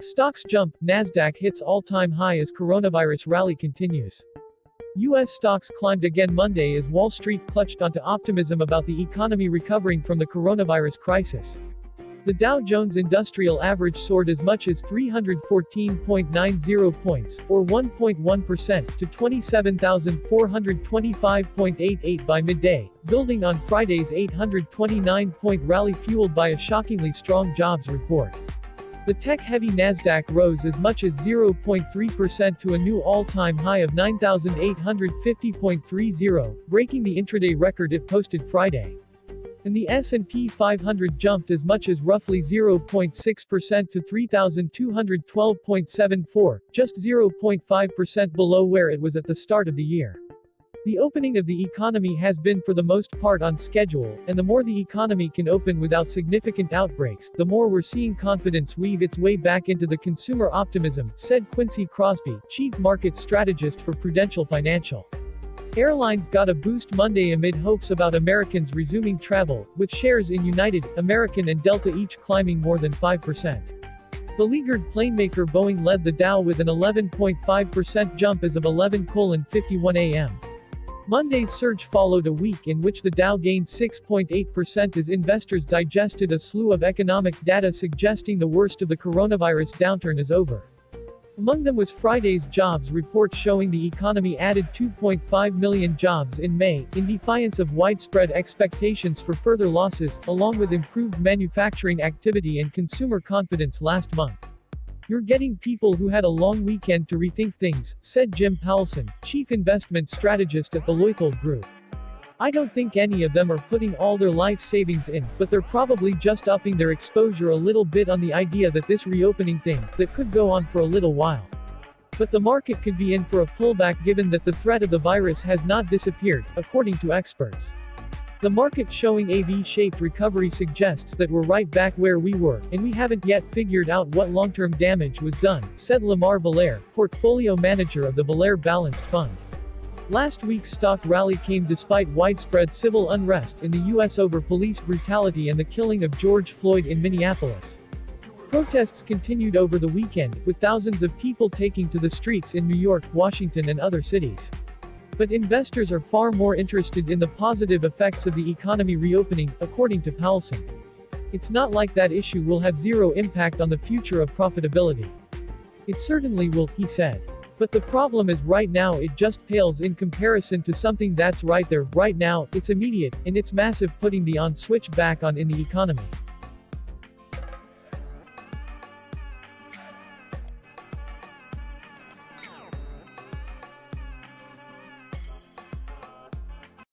Stocks jump, Nasdaq hits all-time high as coronavirus rally continues. U.S. stocks climbed again Monday as Wall Street clutched onto optimism about the economy recovering from the coronavirus crisis. The Dow Jones Industrial Average soared as much as 314.90 points, or 1.1%, to 27,425.88 by midday, building on Friday's 829-point rally fueled by a shockingly strong jobs report. The tech-heavy Nasdaq rose as much as 0.3% to a new all-time high of 9,850.30, breaking the intraday record it posted Friday. And the S&P 500 jumped as much as roughly 0.6% to 3,212.74, just 0.5% below where it was at the start of the year. The opening of the economy has been for the most part on schedule, and the more the economy can open without significant outbreaks, the more we're seeing confidence weave its way back into the consumer optimism, said Quincy Krosby, chief market strategist for Prudential Financial. Airlines got a boost Monday amid hopes about Americans resuming travel, with shares in United, American and Delta each climbing more than 5%. Beleaguered planemaker Boeing led the Dow with an 11.5% jump as of 11:51 a.m. Monday's surge followed a week in which the Dow gained 6.8% as investors digested a slew of economic data suggesting the worst of the coronavirus downturn is over. Among them was Friday's jobs report showing the economy added 2.5 million jobs in May, in defiance of widespread expectations for further losses, along with improved manufacturing activity and consumer confidence last month. "You're getting people who had a long weekend to rethink things," said Jim Powelson, chief investment strategist at the Leuthold Group. "I don't think any of them are putting all their life savings in, but they're probably just upping their exposure a little bit on the idea that this reopening thing, that could go on for a little while. But the market could be in for a pullback given that the threat of the virus has not disappeared, according to experts. The market showing a V-shaped recovery suggests that we're right back where we were, and we haven't yet figured out what long-term damage was done," said Lamar Valere, portfolio manager of the Valere Balanced Fund. Last week's stock rally came despite widespread civil unrest in the U.S. over police brutality and the killing of George Floyd in Minneapolis. Protests continued over the weekend, with thousands of people taking to the streets in New York, Washington and other cities. But investors are far more interested in the positive effects of the economy reopening, according to Powelson. "It's not like that issue will have zero impact on the future of profitability. It certainly will," he said. "But the problem is right now it just pales in comparison to something that's right there, right now, it's immediate, and it's massive, putting the on switch back on in the economy."